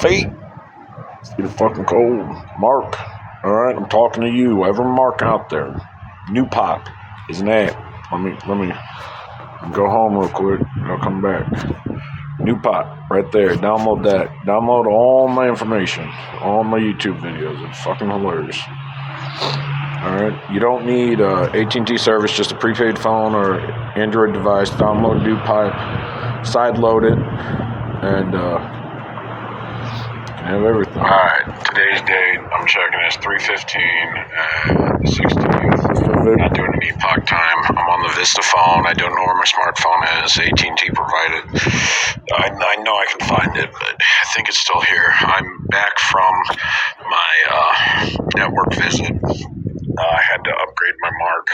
feet. It's getting fucking cold. Mark. Alright, I'm talking to you. Every Mark out there. New Pop is an app. Let me go home real quick and I'll come back. New Pop, right there. Download that. Download all my information. All my YouTube videos. It's fucking hilarious. Alright, you don't need AT&T service, just a prepaid phone or Android device. Download New Pipe, sideload it, and have everything. Alright, today's date, I'm checking, is 3/15 and the 16th. Not doing an epoch time. I'm on the Vista phone. I don't know where my smartphone is. AT&T provided. I know I can find it, but I think it's still here. I'm back from my network visit. I had to upgrade my mark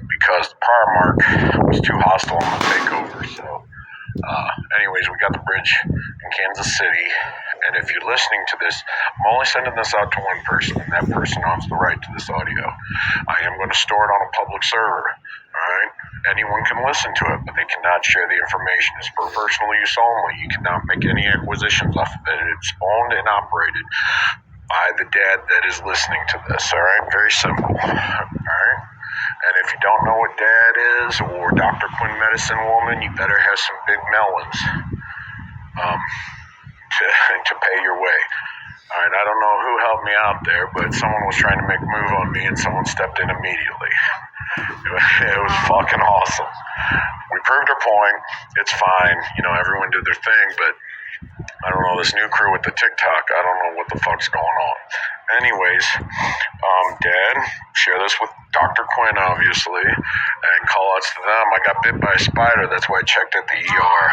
because the prior mark was too hostile on the takeover. So, anyways, we got the bridge in Kansas City. And if you're listening to this, I'm only sending this out to one person, and that person owns the right to this audio. I am going to store it on a public server. All right? Anyone can listen to it, but they cannot share the information. It's for personal use only. You cannot make any acquisitions off of it. It's owned and operated by the dad that is listening to this, all right? Very simple, all right? And if you don't know what dad is or Dr. Quinn Medicine Woman, you better have some big melons to pay your way. All right, I don't know who helped me out there, but someone was trying to make a move on me and someone stepped in immediately. It was fucking awesome. We proved our point. It's fine. You know, everyone did their thing, but I don't know, this new crew with the TikTok, I don't know what the fuck's going on. Anyways, Dad, share this with Dr. Quinn, obviously, and call-outs to them. I got bit by a spider, that's why I checked at the ER.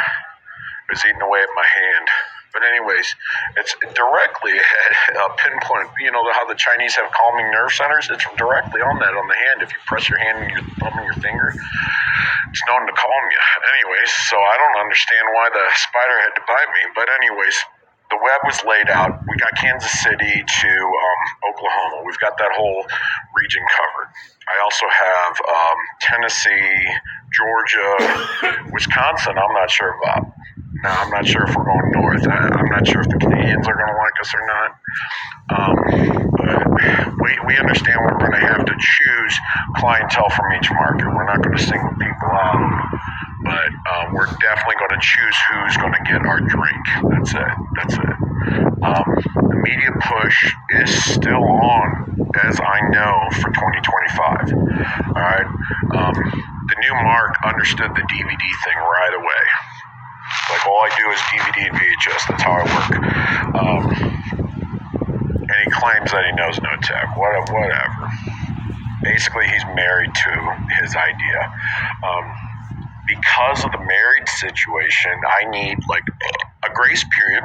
It was eating away at my hand. But anyways, it's directly at a pinpoint. You know how the Chinese have calming nerve centers? It's directly on that, on the hand. If you press your hand and your thumb and your finger, it's known to calm you. Anyways, so I don't understand why the spider had to bite me. But anyways, the web was laid out. We got Kansas City to Oklahoma. We've got that whole region covered. I also have Tennessee, Georgia, Wisconsin, I'm not sure about. No, I'm not sure if we're going north. I'm not sure if the Canadians are going to like us or not. But we understand we're going to have to choose clientele from each market. We're not going to single people out. But we're definitely going to choose who's going to get our drink. That's it. The media push is still on, as I know, for 2025. All right. The new Mark understood the DVD thing right away. Like, all I do is DVD and VHS. That's how I work. And he claims that he knows no tech. Whatever. Basically, he's married to his idea. Because of the married situation, I need, like, a grace period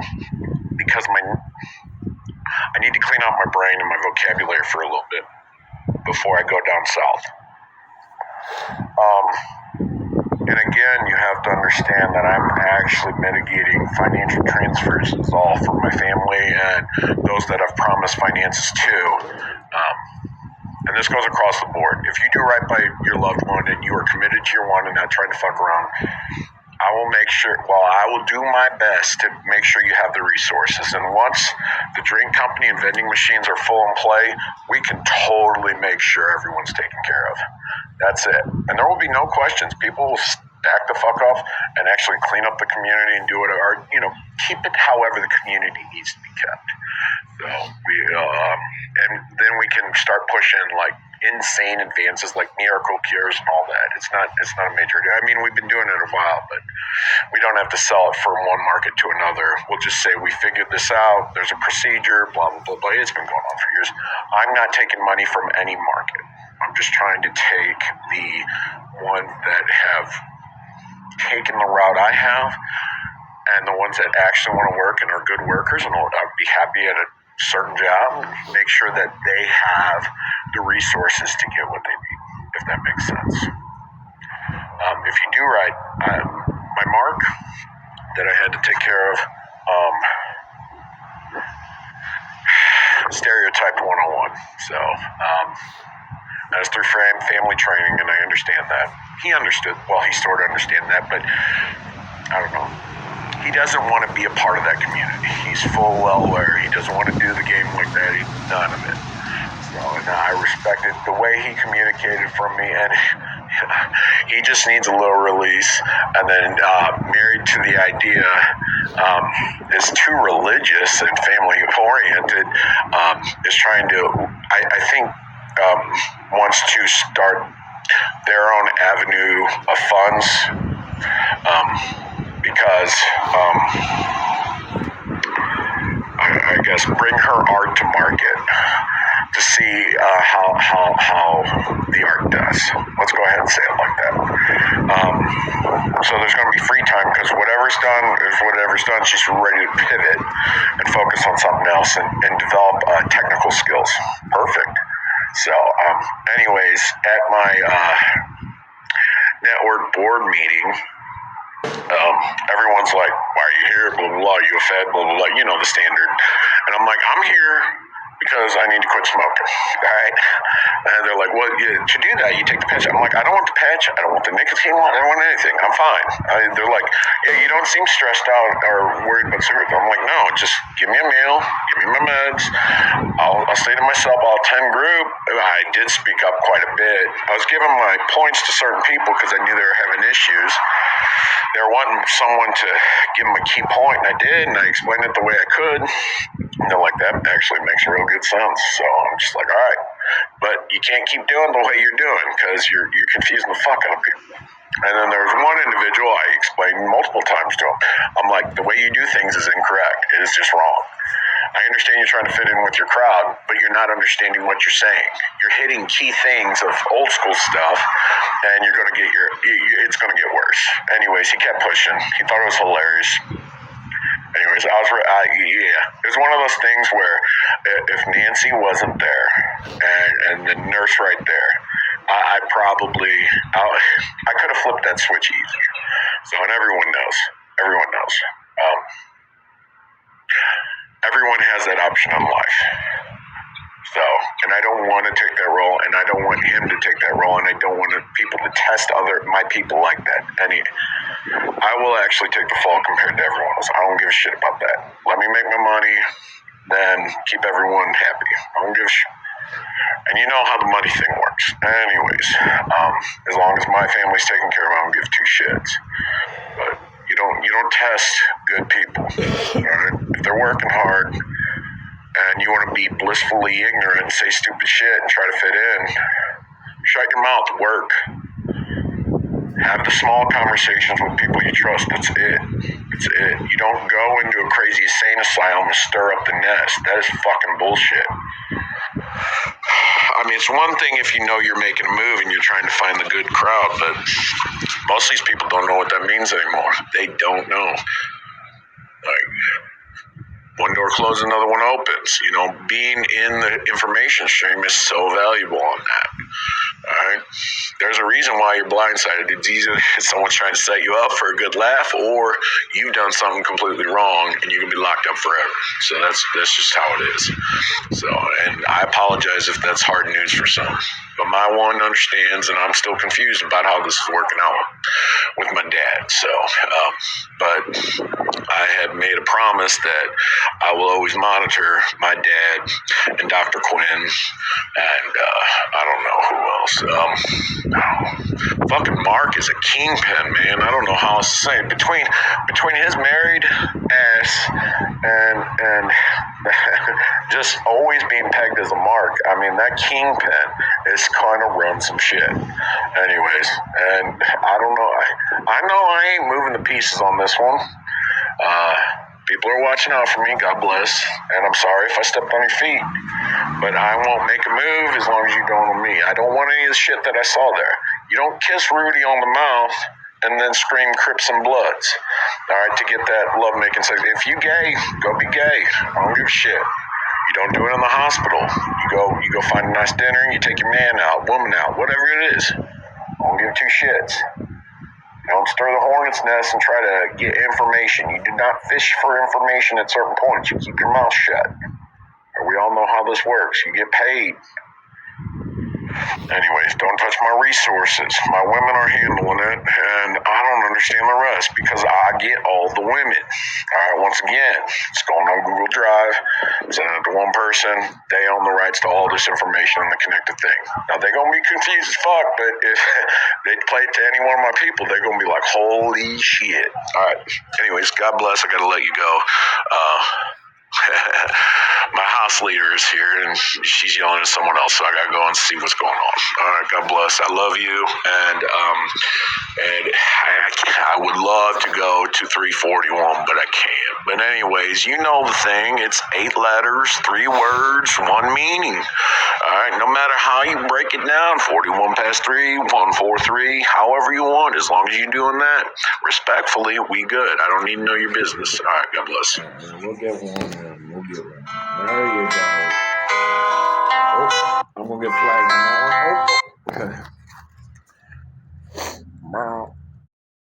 because I need to clean out my brain and my vocabulary for a little bit before I go down south. And again, you have to understand that I'm actually mitigating financial transfers. It's all for my family and those that I've promised finances to. And this goes across the board. If you do right by your loved one and you are committed to your one and not trying to fuck around, I will do my best to make sure you have the resources. And once the drink company and vending machines are full in play, we can totally make sure everyone's taken care of. That's it. And there will be no questions. People will back the fuck off and actually clean up the community and do it, or, keep it however the community needs to be kept. So and then we can start pushing like insane advances like miracle cures and all that. It's not a major. I mean, we've been doing it a while, but we don't have to sell it from one market to another. We'll just say we figured this out. There's a procedure, blah, blah, blah, blah. It's been going on for years. I'm not taking money from any market. I'm just trying to take the ones that have taken the route I have and the ones that actually want to work and are good workers and I'd be happy at a certain job, make sure that they have the resources to get what they need, if that makes sense. If you do right, my mark that I had to take care of, stereotyped 101. So, that's through family training, and I understand that. He understood. Well, he sort of understand that, but I don't know. he doesn't want to be a part of that community. He's full well aware he doesn't want to do the game like that. None of it. So, and I respect it. The way he communicated from me, and he just needs a little release. And then married to the idea is too religious and family oriented. Is trying to, I think, wants to start their own avenue of funds because I guess bring her art to market to see how the art does. Let's go ahead and say it like that. So there's going to be free time because whatever's done is whatever's done. She's ready to pivot and focus on something else and develop technical skills. Perfect. So, anyways, at my network board meeting, everyone's like, why are you here? Blah, blah, blah. You a Fed? Blah, blah, blah. You know the standard. And I'm like, I'm here because I need to quit smoking. All right? And they're like, well, to do that, you take the patch. I'm like, I don't want the patch. I don't want the nicotine. I don't want anything. I'm fine. They're like, yeah, you don't seem stressed out or worried about cigarettes. I'm like, no, just give me a meal. Give me my meds. I'll stay to myself. I'll attend group. I did speak up quite a bit. I was giving my points to certain people because I knew they were having issues. They were wanting someone to give them a key point, and I did, and I explained it the way I could. And they're like, that actually makes real good sense. So I'm just like, all right. But you can't keep doing the way you're doing because you're confusing the fuck out of people. And then there was one individual I explained multiple times to him. I'm like, the way you do things is incorrect. It is just wrong. I understand you're trying to fit in with your crowd, but you're not understanding what you're saying. You're hitting key things of old school stuff, and you're going to get it's going to get worse. Anyways, he kept pushing. He thought it was hilarious. Anyways, it was one of those things where if Nancy wasn't there and the nurse right there, I could have flipped that switch easy. So, and everyone knows. Everyone has that option in life. So, and I don't want to take that role, and I don't want him to take that role, and I don't want people to test my people like that. I will actually take the fall compared to everyone else. I don't give a shit about that. Let me make my money, then keep everyone happy. I don't give a shit. And you know how the money thing works. Anyways, as long as my family's taken care of, I don't give two shits. But you don't test good people. Right? If they're working hard and you want to be blissfully ignorant and say stupid shit and try to fit in, shut your mouth, work. Have the small conversations with people you trust. That's it. You don't go into a crazy insane asylum and stir up the nest. That is fucking bullshit. I mean, it's one thing if you know you're making a move and you're trying to find the good crowd, but most of these people don't know what that means anymore. They don't know. Like, one door closes, another one opens. You know, being in the information stream is so valuable on that. All right? There's a reason why you're blindsided. It's either someone's trying to set you up for a good laugh, or you've done something completely wrong and you can be locked up forever. So that's just how it is. So, and I apologize if that's hard news for some. But my one understands, and I'm still confused about how this is working out with my dad. So, but I have made a promise that I will always monitor my dad and Dr. Quinn, and I don't know who else. Fucking Mark is a kingpin, man. I don't know how else to say it. Between his married ass and just always being pegged as a Mark, I mean, that kingpin is kind of run some shit. Anyways, and I don't know. I know I ain't moving the pieces on this one. People are watching out for me, God bless, and I'm sorry if I stepped on your feet, but I won't make a move as long as you don't on me. I don't want any of the shit that I saw there. You don't kiss Rudy on the mouth and then scream Crips and Bloods, all right, to get that love-making sex. If you gay, go be gay. I don't give a shit. You don't do it in the hospital. You go find a nice dinner and you take your man out, woman out, whatever it is. I don't give two shits. Don't stir the hornet's nest and try to get information. You do not fish for information at certain points. You keep your mouth shut. We all know how this works. You get paid. Anyways, don't touch my resources. My women are handling it, and I don't understand the rest because I get all the women. All right, once again, it's going on Google Drive, sending it to one person. They own the rights to all this information and the connected thing. Now, they're going to be confused as fuck, but if they play it to any one of my people, they're going to be like, holy shit. All right. Anyways, God bless. I got to let you go. My house leader is here and she's yelling at someone else, so I gotta go and see what's going on. All right, God bless. I love you, and I would love to go to 341, but I can't. But anyways, you know the thing. It's 8 letters, 3 words, 1 meaning. All right, no matter how you break it down, 41 past 3, 143, however you want, as long as you're doing that respectfully, we good. I don't need to know your business. All right, God bless. We'll get one. We'll get one. There you go. Oh, I'm gonna get flagged on that one. Oh.